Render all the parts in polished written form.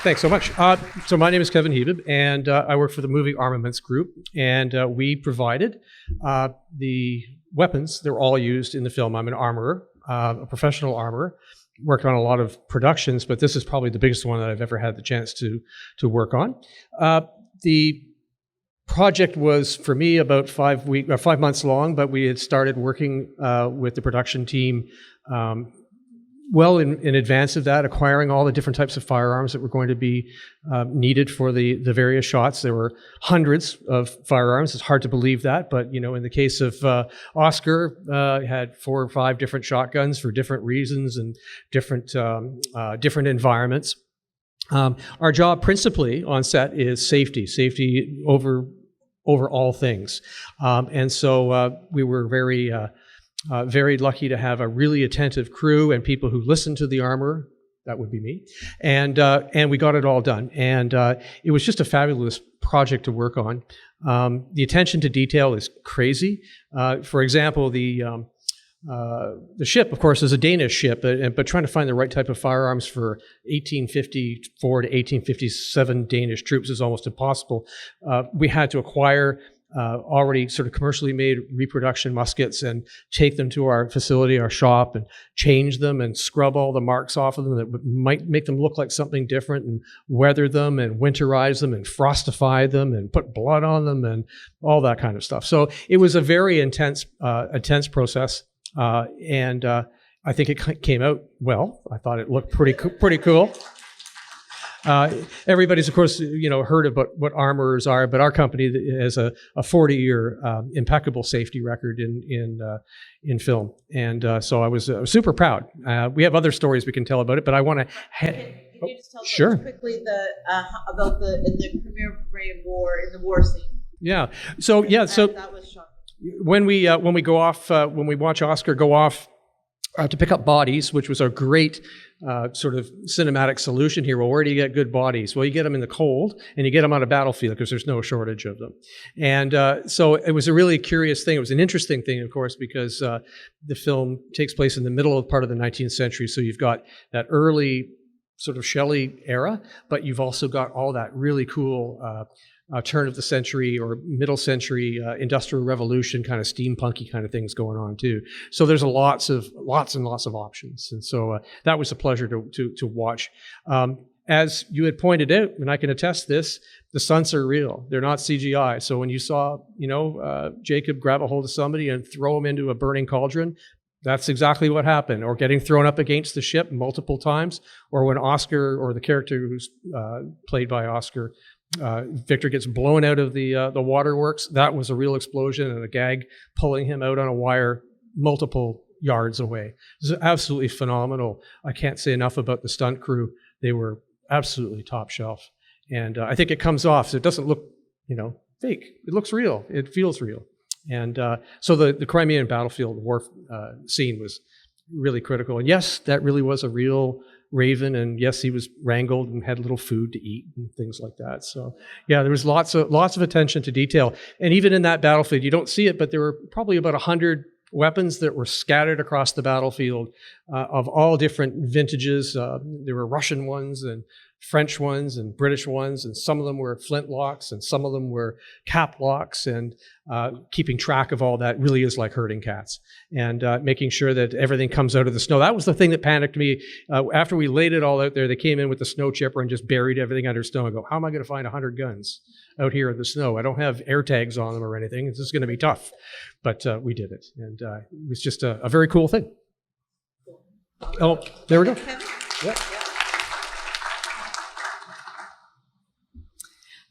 Thanks so much. So my name is Kevin Hebib, and I work for the Movie Armaments Group, and we provided the weapons that were all used in the film. I'm an armorer, a professional armorer, worked on a lot of productions, but this is probably the biggest one that I've ever had the chance to work on. The project was, for me, about 5 months long, but we had started working with the production team well in advance of that, acquiring all the different types of firearms that were going to be needed for the various shots. There were hundreds of firearms. It's hard to believe that, but in the case of Oscar, had 4 or 5 different shotguns for different reasons and different environments. Our job principally on set is safety over all things, and so we were very lucky to have a really attentive crew and people who listened to the armor. That would be me, and we got it all done. And it was just a fabulous project to work on. The attention to detail is crazy. For example, the ship, of course, is a Danish ship, but trying to find the right type of firearms for 1854 to 1857 Danish troops is almost impossible. We had to acquire already sort of commercially made reproduction muskets and take them to our facility, our shop, and change them and scrub all the marks off of them that might make them look like something different, and weather them and winterize them and frostify them and put blood on them and all that kind of stuff. So it was a very intense process, and I think it came out well. I thought it looked pretty cool. Everybody's, of course, heard about what armorers are, but our company has a 40-year impeccable safety record in film, and so I was super proud. We have other stories we can tell about it, but I want to. Can you just tell sure. us quickly about the premiere parade in the war scene? Yeah. So that was shocking. When we go off, when we watch Oscar go off to pick up bodies, which was a great sort of cinematic solution here. Well, where do you get good bodies? Well, you get them in the cold, and you get them on a battlefield because there's no shortage of them. And so it was a really curious thing. It was an interesting thing, of course, because the film takes place in the middle part of the 19th century. So you've got that early sort of Shelley era, but you've also got all that really cool turn of the century or middle century industrial revolution kind of steampunky kind of things going on too. So there's lots and lots of options, and so that was a pleasure to watch. As you had pointed out, and I can attest this, the stunts are real. They're not CGI. So when you saw Jacob grab a hold of somebody and throw him into a burning cauldron, that's exactly what happened. Or getting thrown up against the ship multiple times, or when Oscar, or the character who's played by Oscar, Victor, gets blown out of the waterworks. That was a real explosion and a gag pulling him out on a wire multiple yards away. It was absolutely phenomenal. I can't say enough about the stunt crew. They were absolutely top shelf. And I think it comes off, so it doesn't look, fake. It looks real. It feels real. And so the Crimean battlefield war scene was really critical. And yes, that really was a real raven, and yes, he was wrangled and had a little food to eat and things like that. So yeah, there was lots of attention to detail. And even in that battlefield, you don't see it, but there were probably about 100 weapons that were scattered across the battlefield of all different vintages. There were Russian ones and French ones and British ones, and some of them were flintlocks and some of them were cap locks, and keeping track of all that really is like herding cats, and making sure that everything comes out of the snow. That was the thing that panicked me. After we laid it all out there, they came in with the snow chipper and just buried everything under snow. I go, how am I going to find 100 guns out here in the snow? I don't have air tags on them or anything. This is going to be tough. But we did it, and it was just a very cool thing. Oh, there we go. Yeah.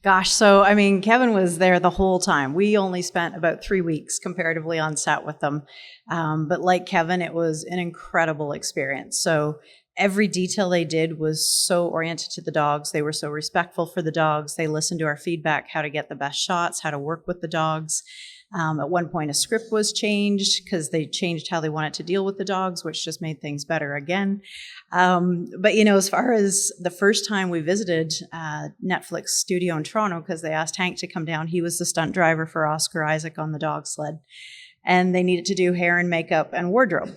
Gosh, so Kevin was there the whole time. We only spent about 3 weeks comparatively on set with them. But like Kevin, it was an incredible experience. So every detail they did was so oriented to the dogs. They were so respectful for the dogs. They listened to our feedback, how to get the best shots, how to work with the dogs. At one point, a script was changed because they changed how they wanted to deal with the dogs, which just made things better again. But, as far as the first time we visited Netflix studio in Toronto, because they asked Hank to come down, he was the stunt driver for Oscar Isaac on the dog sled. And they needed to do hair and makeup and wardrobe.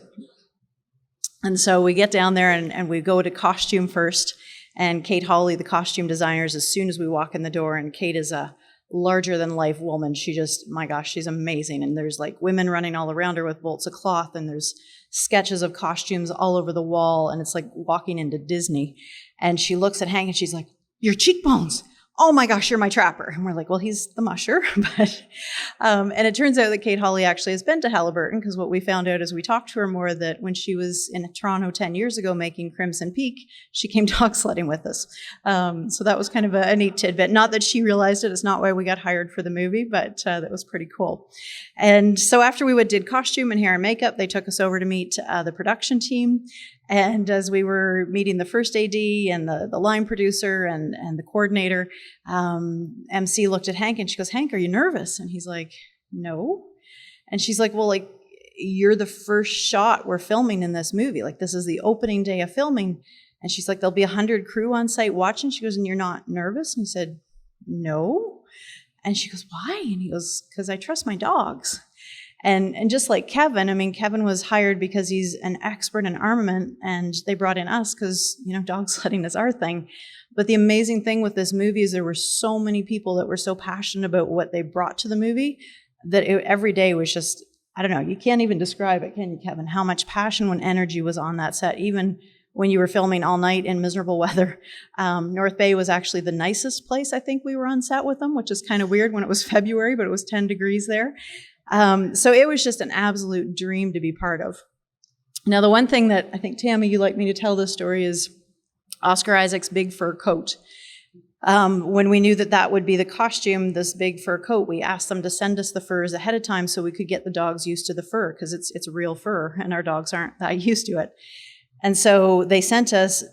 And so we get down there and we go to costume first. And Kate Hawley, the costume designers, as soon as we walk in the door, and Kate is a larger than life woman. She just, my gosh, she's amazing. And there's like women running all around her with bolts of cloth, and there's sketches of costumes all over the wall, and it's like walking into Disney. And she looks at Hank and she's like, "Your cheekbones. Oh my gosh, you're my trapper." And we're like, "Well, he's the musher." But, and it turns out that Kate Hawley actually has been to Haliburton, because what we found out as we talked to her more, that when she was in Toronto 10 years ago making Crimson Peak, she came dog sledding with us. So that was kind of a neat tidbit. Not that she realized it. It's not why we got hired for the movie, but that was pretty cool. And so after we did costume and hair and makeup, they took us over to meet the production team. And as we were meeting the first AD and the line producer and the coordinator, MC looked at Hank and she goes, "Hank, are you nervous?" And he's like, "No." And she's like, "Well, like, you're the first shot we're filming in this movie. Like, this is the opening day of filming." And she's like, "There'll be 100 crew on site watching." She goes, "And you're not nervous?" And he said, "No." And she goes, "Why?" And he goes, "Because I trust my dogs." And just like Kevin, I mean, Kevin was hired because he's an expert in armament, and they brought in us because, you know, dog sledding is our thing. But the amazing thing with this movie is there were so many people that were so passionate about what they brought to the movie that every day was just, I don't know, you can't even describe it, can you, Kevin, how much passion and energy was on that set, even when you were filming all night in miserable weather. North Bay was actually the nicest place I think we were on set with them, which is kind of weird when it was February, but it was 10 degrees there. So it was just an absolute dream to be part of. Now, the one thing that I think, Tammy, you'd like me to tell this story is Oscar Isaac's big fur coat. When we knew that that would be the costume, this big fur coat, we asked them to send us the furs ahead of time so we could get the dogs used to the fur, because it's real fur and our dogs aren't that used to it. And so they sent us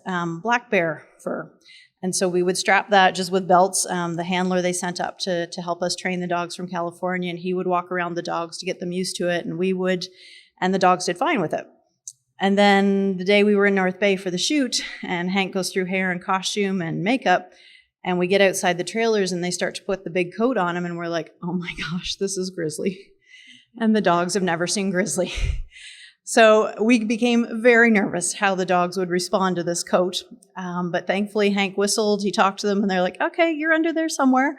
black bear fur. And so we would strap that just with belts. The handler they sent up to help us train the dogs from California, and he would walk around the dogs to get them used to it, and we would, and the dogs did fine with it. And then the day we were in North Bay for the shoot, and Hank goes through hair and costume and makeup, and we get outside the trailers and they start to put the big coat on him, and we're like, "Oh my gosh, this is Grizzly." And the dogs have never seen Grizzly. So we became very nervous how the dogs would respond to this coat. But thankfully, Hank whistled, he talked to them, and they're like, "Okay, you're under there somewhere."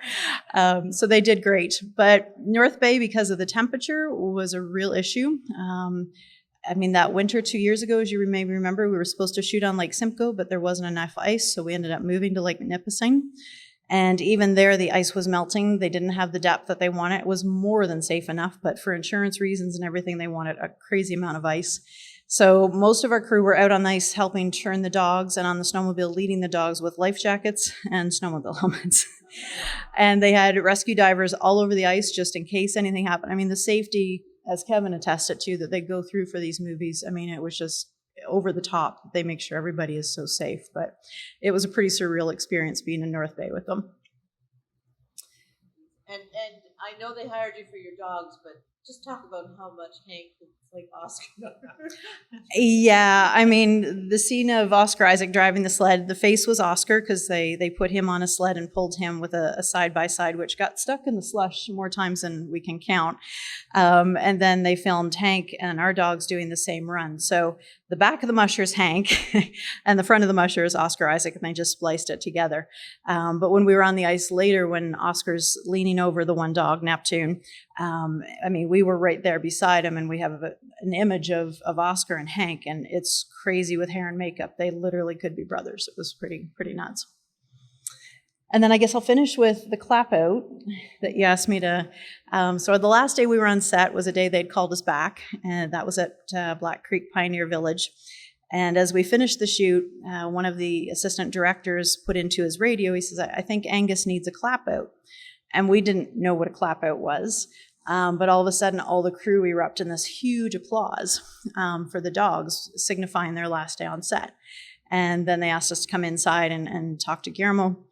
So they did great. But North Bay, because of the temperature, was a real issue. I mean, that winter 2 years ago, as you may remember, we were supposed to shoot on Lake Simcoe, but there wasn't enough ice, so we ended up moving to Lake Nipissing. And even there, the ice was melting. They didn't have the depth that they wanted. It was more than safe enough, but for insurance reasons and everything, they wanted a crazy amount of ice. So most of our crew were out on the ice helping turn the dogs, and on the snowmobile leading the dogs with life jackets and snowmobile helmets. And they had rescue divers all over the ice just in case anything happened. I mean, the safety, as Kevin attested to, that they go through for these movies, I mean, it was just over the top. They make sure everybody is so safe. But it was a pretty surreal experience being in North Bay with them. And I know they hired you for your dogs, but just talk about how much Hank looks like Oscar. Yeah, I mean, the scene of Oscar Isaac driving the sled, the face was Oscar because they put him on a sled and pulled him with a side-by-side, which got stuck in the slush more times than we can count. And then they filmed Hank and our dogs doing the same run. So the back of the musher is Hank, and the front of the musher is Oscar Isaac, and they just spliced it together. But when we were on the ice later, when Oscar's leaning over the one dog, Neptune, I mean, we were right there beside him, and we have an image of Oscar and Hank, and it's crazy with hair and makeup. They literally could be brothers. It was pretty nuts. And then I guess I'll finish with the clap out that you asked me to. So the last day we were on set was a day they'd called us back, and that was at Black Creek Pioneer Village. And as we finished the shoot, one of the assistant directors put into his radio, he says, "I think Angus needs a clap out." And we didn't know what a clap out was. But all of a sudden, all the crew erupted in this huge applause for the dogs, signifying their last day on set. And then they asked us to come inside and talk to Guillermo.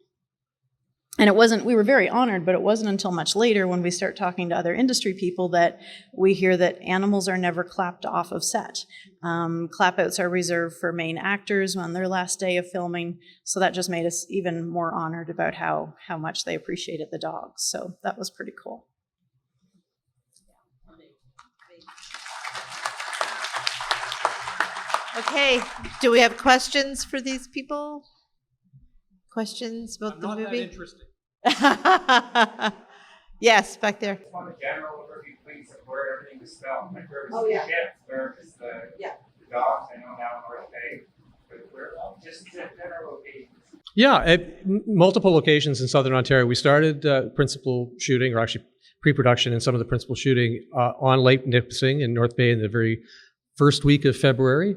And we were very honored, but it wasn't until much later when we start talking to other industry people that we hear that animals are never clapped off of set. Clap-outs are reserved for main actors on their last day of filming. So that just made us even more honored about how much they appreciated the dogs. So that was pretty cool. Okay, do we have questions for these people? questions about the Not that movie? interesting. Yes, back there. On the general overview, please, of where everything was filmed. Like where was Oh, the yeah. ship, where was the Yeah. dogs, I know now North Bay, but where, just the general locations. Yeah, at multiple locations in Southern Ontario. We started principal shooting, or actually pre-production and some of the principal shooting on Lake Nipissing in North Bay in the very first week of February.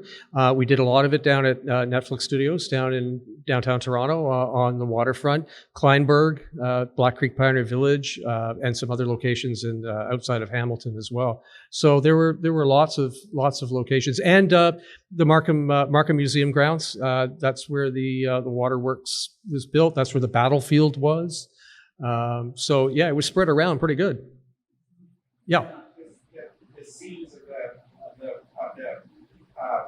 We did a lot of it down at Netflix Studios down in downtown Toronto on the waterfront, Kleinburg, Black Creek Pioneer Village, and some other locations in outside of Hamilton as well. So there were lots of locations, and the Markham Museum grounds. That's where the waterworks was built. That's where the battlefield was. So yeah, it was spread around pretty good. Yeah. The scenes of the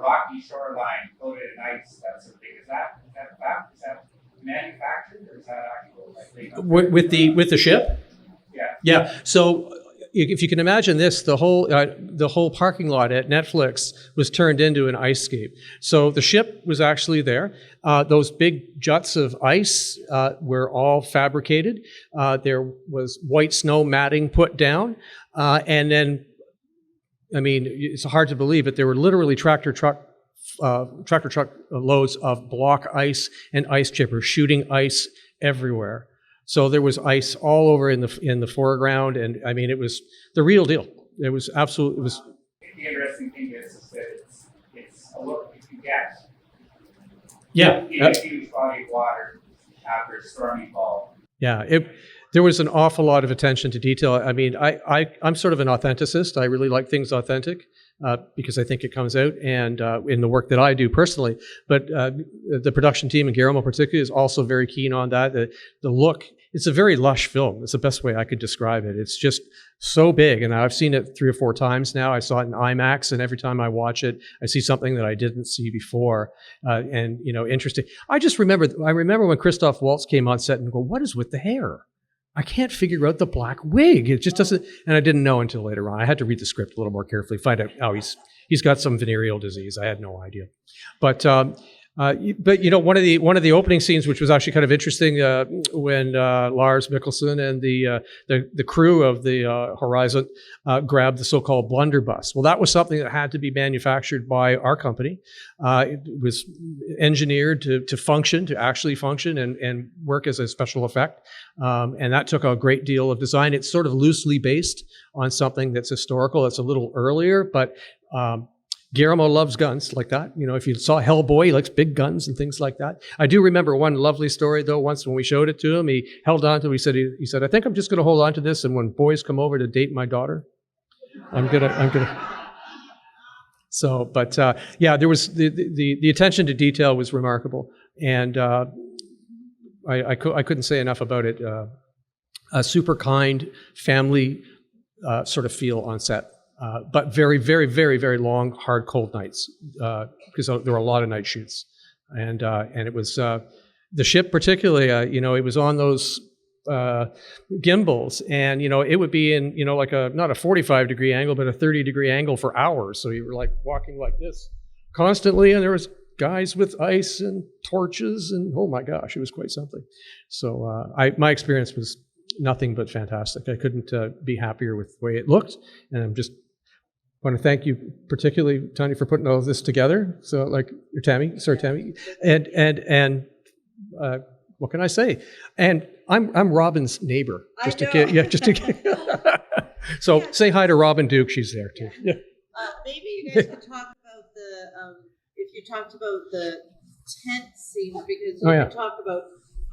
rocky shoreline coated in ice, that sort of thing. Is that manufactured, or is that actual? Like, With the ship? Yeah. Yeah. So if you can imagine this, the whole parking lot at Netflix was turned into an ice skate. So the ship was actually there. Those big juts of ice were all fabricated. There was white snow matting put down, and then, I mean, it's hard to believe, but there were literally tractor truck loads of block ice and ice chippers shooting ice everywhere. So there was ice all over in the foreground, and I mean, it was the real deal. It was absolute. It was. The interesting thing is that it's a look you can get. Yeah. In a huge body of water after a stormy fall. Yeah. There was an awful lot of attention to detail. I mean, I'm sort of an authenticist. I really like things authentic because I think it comes out, and in the work that I do personally. But the production team, and Guillermo particularly, is also very keen on that. The look, it's a very lush film. It's the best way I could describe it. It's just so big, and I've seen it 3 or 4 times now. I saw it in IMAX, and every time I watch it, I see something that I didn't see before, and interesting. I remember when Christoph Waltz came on set and go, "What is with the hair? I can't figure out the black wig. It just doesn't," and I didn't know until later on. I had to read the script a little more carefully, find out, oh, he's got some venereal disease. I had no idea. But one of the opening scenes, which was actually kind of interesting, when Lars Mikkelsen and the crew of the Horizon grabbed the so-called blunderbuss. Well, that was something that had to be manufactured by our company. It was engineered to actually function and work as a special effect, and that took a great deal of design. It's sort of loosely based on something that's historical. That's a little earlier, but Guillermo loves guns like that. If you saw Hellboy, he likes big guns and things like that. I do remember one lovely story, though. Once when we showed it to him, he held on to it. He said, "I think I'm just going to hold on to this, and when boys come over to date my daughter, I'm gonna." So, but yeah, there was the attention to detail was remarkable, and I couldn't say enough about it. A super kind family sort of feel on set. But very, very, very, very long, hard, cold nights because there were a lot of night shoots, and it was the ship particularly. It was on those gimbals, and it would be in like not a 45-degree angle, but a 30-degree angle for hours. So you were like walking like this constantly, and there was guys with ice and torches, and oh my gosh, it was quite something. So my experience was nothing but fantastic. I couldn't be happier with the way it looked, and I'm just want to thank you particularly, Tanya, for putting all of this together. So, Tammy, and what can I say? And I'm Robin's neighbor. Just to So yeah. Say hi to Robin Duke. She's there too. Yeah. Maybe you guys could talk about if you talked about the tent scenes, because you talked about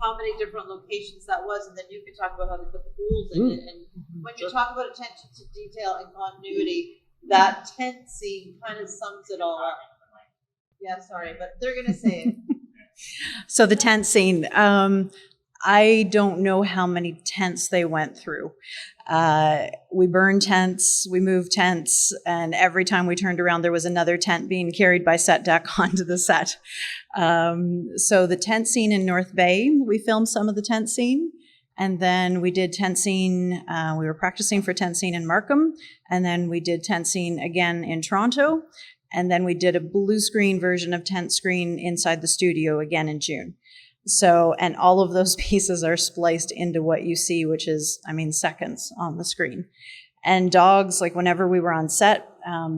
how many different locations that was, and then you could talk about how they put the pools in it. And when you talk about attention to detail and continuity, that tent scene kind of sums it all up. Yeah, sorry, but they're going to say it. So the tent scene, I don't know how many tents they went through. We burned tents, we moved tents, and every time we turned around, there was another tent being carried by set deck onto the set. So the tent scene in North Bay, we filmed some of the tent scene. And then we did tent scene, we were practicing for tent scene in Markham. And then we did tent scene again in Toronto. And then we did a blue screen version of tent screen inside the studio again in June. So, and all of those pieces are spliced into what you see, which is, I mean, seconds on the screen. And dogs, like whenever we were on set,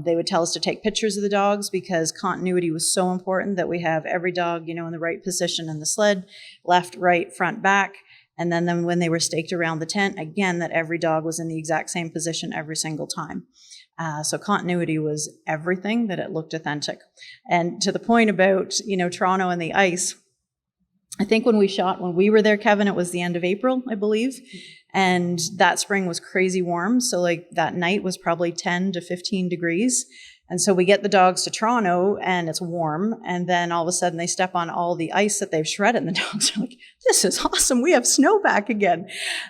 they would tell us to take pictures of the dogs because continuity was so important that we have every dog, you know, in the right position in the sled, left, right, front, back. And then when they were staked around the tent, again, that every dog was in the exact same position every single time. So continuity was everything, that it looked authentic. And to the point about, you know, Toronto and the ice, I think when we were there, Kevin, it was the end of April, I believe. And that spring was crazy warm. So like that night was probably 10 to 15 degrees. And so we get the dogs to Toronto and it's warm. And then all of a sudden they step on all the ice that they've shredded. And the dogs are like, this is awesome. We have snow back again.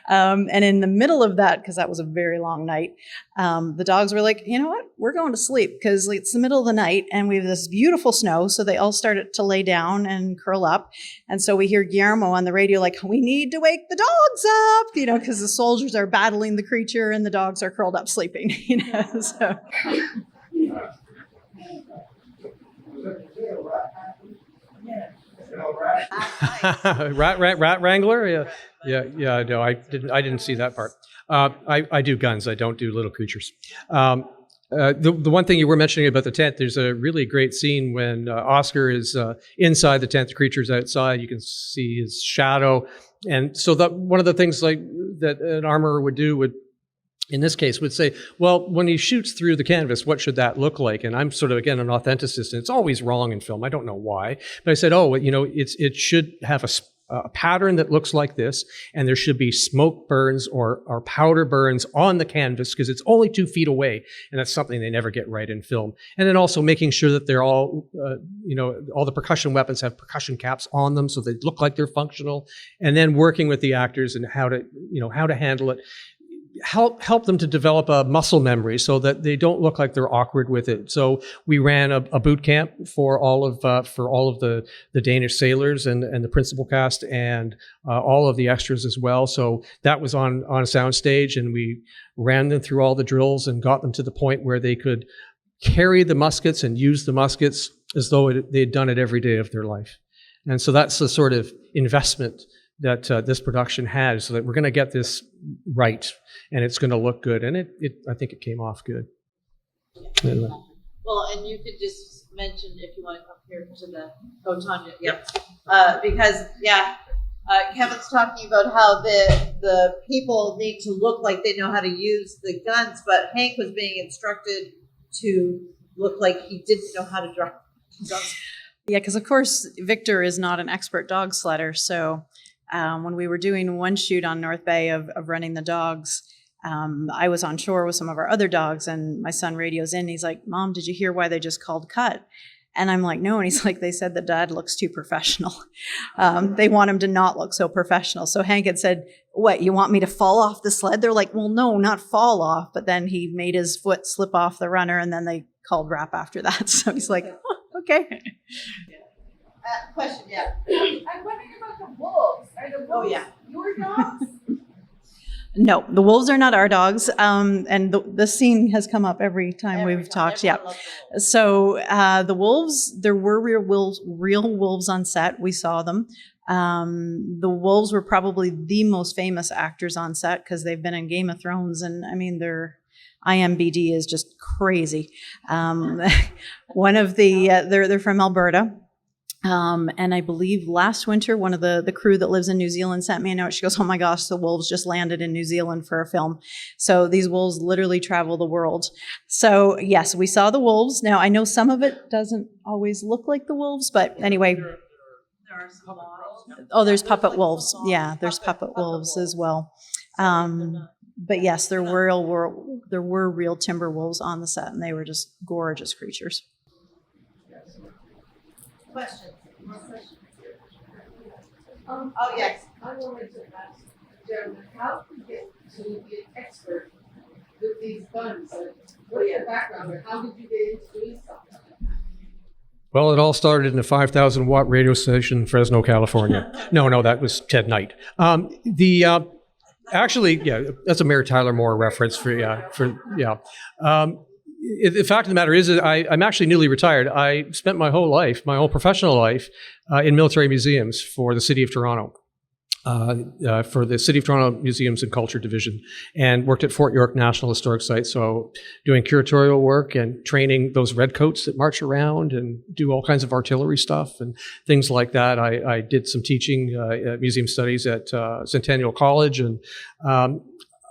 And in the middle of that, because that was a very long night, the dogs were like, you know what? We're going to sleep because it's the middle of the night and we have this beautiful snow. So they all started to lay down and curl up. And so we hear Guillermo on the radio like, we need to wake the dogs up, you know, because the soldiers are battling the creature and the dogs are curled up sleeping, you know, so... Rat wrangler? Yeah. No, I didn't see that part. I do guns. I don't do little creatures. The one thing you were mentioning about the tent, there's a really great scene when Oscar is inside the tent, the creature's outside. You can see his shadow, and so that one of the things like that an armorer would do would, in this case, would say, well, when he shoots through the canvas, what should that look like? And I'm sort of, again, an authenticist, and it's always wrong in film. I don't know why. But I said, oh, you know, it should have a pattern that looks like this, and there should be smoke burns or powder burns on the canvas because it's only 2 feet away, and that's something they never get right in film. And then also making sure that they're all, you know, all the percussion weapons have percussion caps on them so they look like they're functional, and then working with the actors and how to handle it. Help them to develop a muscle memory so that they don't look like they're awkward with it. So we ran a boot camp for all of the Danish sailors and the principal cast and all of the extras as well. So that was on a sound stage, and we ran them through all the drills and got them to the point where they could carry the muskets and use the muskets as though they'd done it every day of their life. And so that's the sort of investment that this production had, so that we're going to get this right and it's going to look good. And I think it came off good. Anyway. Well, and you could just mention if you want to come here to Tanya. Yep. Because Kevin's talking about how the people need to look like they know how to use the guns, but Hank was being instructed to look like he didn't know how to drive guns. Yeah, because of course Victor is not an expert dog sledder, so when we were doing one shoot on North Bay of running the dogs, I was on shore with some of our other dogs, and my son radios in, and he's like, Mom, did you hear why they just called cut? And I'm like, no. And he's like, they said that Dad looks too professional. They want him to not look so professional. So Hank had said, what, you want me to fall off the sled? They're like, well, no, not fall off. But then he made his foot slip off the runner, and then they called rap after that. So he's like, oh, okay. Question, yeah. I'm wondering about the wolves. Are the wolves your dogs? No, the wolves are not our dogs. And the scene has come up every time we've talked. Yeah. So the wolves, there were real wolves on set. We saw them. The wolves were probably the most famous actors on set because they've been in Game of Thrones, and I mean their IMBD is just crazy. One of they're from Alberta. And I believe last winter, one of the crew that lives in New Zealand sent me a note. She goes, oh my gosh, the wolves just landed in New Zealand for a film. So these wolves literally travel the world. So yes, we saw the wolves. Now I know some of it doesn't always look like the wolves, but anyway. There are some models. Oh, there's puppet wolves. Yeah, there's puppet wolves as well. But yes, there were real timber wolves on the set, and they were just gorgeous creatures. Questions? More questions? Oh, yes. I wanted to ask Jeremy, how to get to be an expert with these guns? What is your background, or how did you get into doing something? Well, it all started in a 5,000 watt radio station in Fresno, California. No, that was Ted Knight. Actually, yeah, that's a Mary Tyler Moore reference The fact of the matter is that I'm actually newly retired. I spent my whole life, my whole professional life, in military museums for the City of Toronto. For the City of Toronto Museums and Culture Division, and worked at Fort York National Historic Site. So doing curatorial work and training those redcoats that march around and do all kinds of artillery stuff and things like that. I did some teaching museum studies at Centennial College, and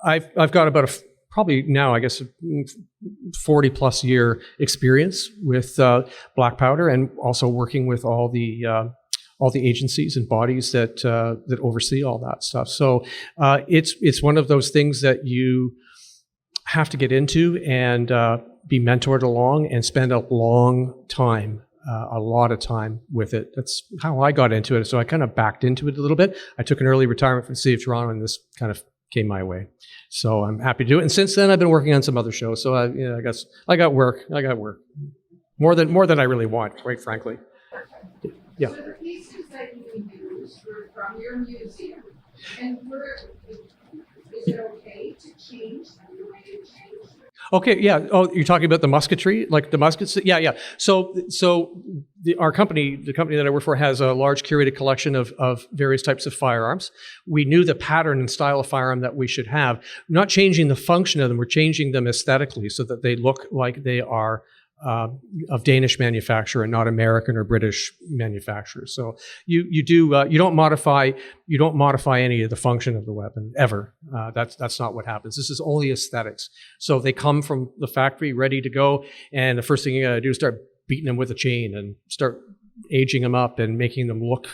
I've got about probably now, I guess, 40 plus year experience with black powder, and also working with all the agencies and bodies that oversee all that stuff. So it's one of those things that you have to get into and be mentored along and spend a long time, a lot of time with it. That's how I got into it. So I kind of backed into it a little bit. I took an early retirement from the City of Toronto, and this kind of came my way. So I'm happy to do it. And since then, I've been working on some other shows. So I guess I got work. More than I really want, quite frankly. Yeah. So the pieces that you use were from your museum, and is it okay to change them the way you change them? Okay, yeah. Oh, you're talking about the musketry, like the muskets? Yeah. So our company, the company that I work for, has a large curated collection of various types of firearms. We knew the pattern and style of firearm that we should have. We're not changing the function of them, we're changing them aesthetically so that they look like they are of Danish manufacture and not American or British manufacture. So you don't modify any of the function of the weapon ever. That's not what happens. This is only aesthetics. So they come from the factory ready to go, and the first thing you got to do is start beating them with a chain and start aging them up and making them look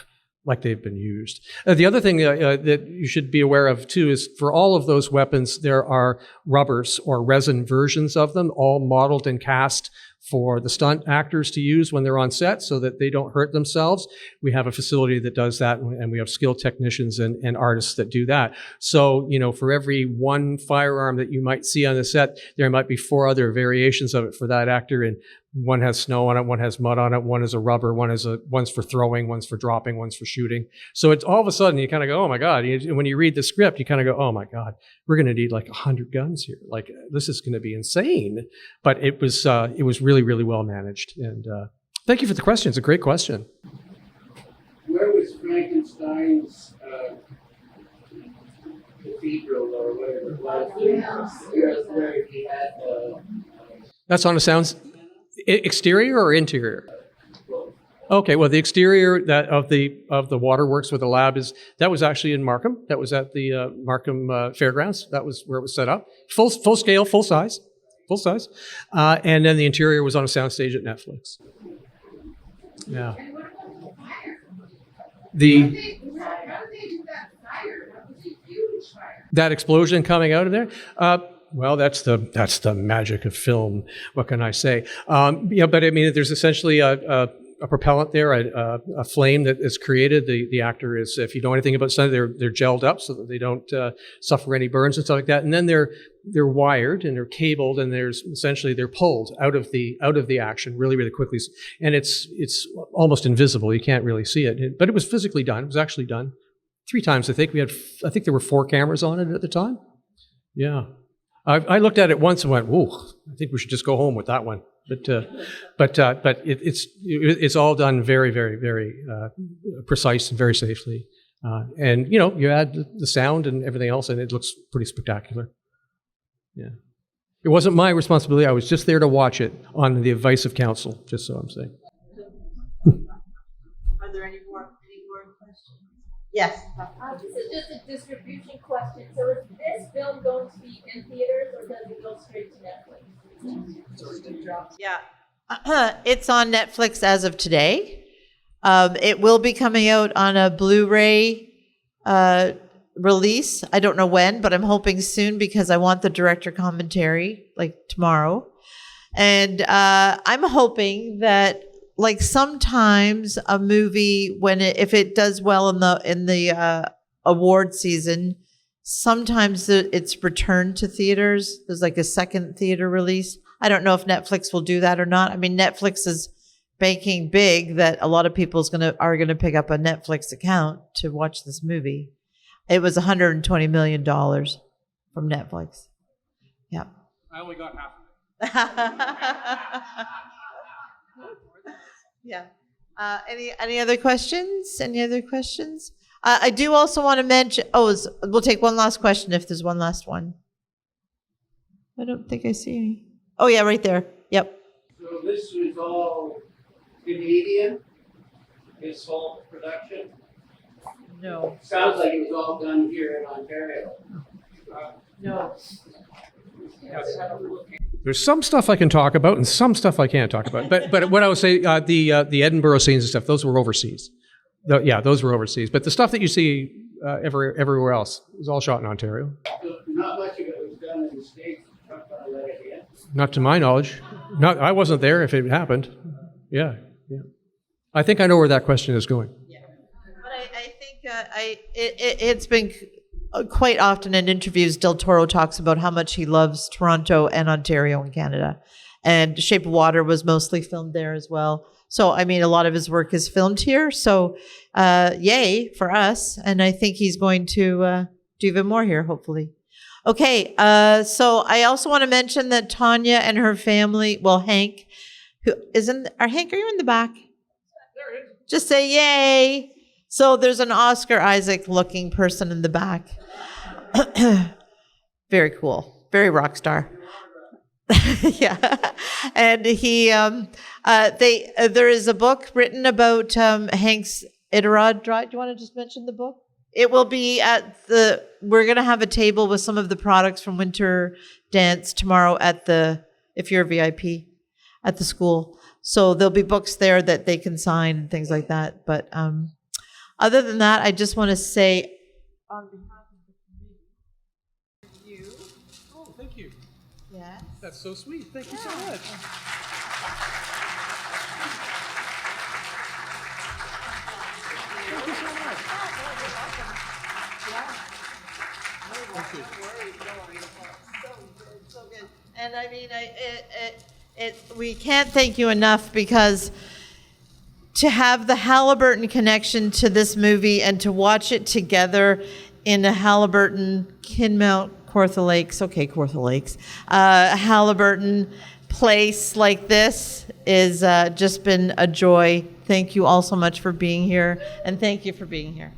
like they've been used. The other thing that you should be aware of too is for all of those weapons, there are rubbers or resin versions of them, all modeled and cast for the stunt actors to use when they're on set so that they don't hurt themselves. We have a facility that does that, and we have skilled technicians and artists that do that. So, for every one firearm that you might see on the set, there might be 4 other variations of it for that actor, and one has snow on it, one has mud on it, one is a rubber, one's for throwing, one's for dropping, one's for shooting. So it's all of a sudden you kind of go, oh my God. When you read the script, you kind of go, oh my God, we're going to need like 100 guns here. Like, this is going to be insane. But it was really, really well managed. And thank you for the question. It's a great question. Where was Frankenstein's cathedral or whatever it was? Where he had That's on a sound exterior or interior? Okay, well, the exterior of the waterworks with the lab that was actually in Markham. That was at the Markham Fairgrounds. That was where it was set up. Full scale, full size. And then the interior was on a soundstage at Netflix. Yeah. And what about the fire? How did The they do that fire? That was a huge fire. that explosion coming out of there. Well, that's the magic of film. What can I say? But I mean, there's essentially a propellant there, a flame that is created. The actor is, if you know anything about stunt, they're gelled up so that they don't suffer any burns and stuff like that. And then they're wired and they're cabled, and they're pulled out of the action really, really quickly. And it's almost invisible. You can't really see it. But it was physically done. It was actually done 3 times. I think there were 4 cameras on it at the time. Yeah. I looked at it once and went, "Whoa! I think we should just go home with that one." But it's all done very, very, very precise and very safely. And you add the sound and everything else, and it looks pretty spectacular. Yeah, it wasn't my responsibility. I was just there to watch it on the advice of counsel. Just so I'm saying. Are there any more questions? Yes. This is just a distribution question. So is this film going to be in theaters, or does it go straight to Netflix? Yeah. It's on Netflix as of today. It will be coming out on a Blu-ray release. I don't know when, but I'm hoping soon because I want the director commentary like tomorrow. And I'm hoping that, like, sometimes a movie, if it does well in the award season, sometimes it's returned to theaters. There's like a second theater release. I don't know if Netflix will do that or not. I mean, Netflix is banking big that a lot of people are gonna pick up a Netflix account to watch this movie. It was $120 million from Netflix. Yeah. I only got half of Yeah. Any other questions? Any other questions? I do also want to mention. We'll take one last question if there's one last one. I don't think I see any. Oh yeah, right there. Yep. So this was all Canadian, this whole production? No. Sounds like it was all done here in Ontario. No. There's some stuff I can talk about and some stuff I can't talk about. But what I would say, the Edinburgh scenes and stuff, those were overseas. Those were overseas. But the stuff that you see everywhere else was all shot in Ontario. So not much of it was done in the States. Not to my knowledge. I wasn't there if it happened. Yeah. I think I know where that question is going. Yeah. But I think it's been quite often in interviews, Del Toro talks about how much he loves Toronto and Ontario and Canada. And Shape of Water was mostly filmed there as well. So, I mean, a lot of his work is filmed here. So, yay for us. And I think he's going to do even more here, hopefully. Okay, so I also want to mention that Tanya and her family, well, Hank, Hank, are you in the back? There he is. Just say yay. So there's an Oscar Isaac looking person in the back. Very cool. Very rock star. Yeah. And he, there is a book written about Hank's Iditarod Drive. Do you want to just mention the book? It will be we're going to have a table with some of the products from Winterdance tomorrow if you're a VIP, at the school. So there'll be books there that they can sign and things like that. But other than that, I just want to say on behalf of the committee, you. Oh, thank you. Yes. That's so sweet. Thank you so much. Thank you so much. Thank you. So good. And I mean, we can't thank you enough, because to have the Haliburton connection to this movie and to watch it together in a Haliburton, Kinmount, Kawartha Lakes, Haliburton place like this is just been a joy. Thank you all so much for being here, and thank you for being here.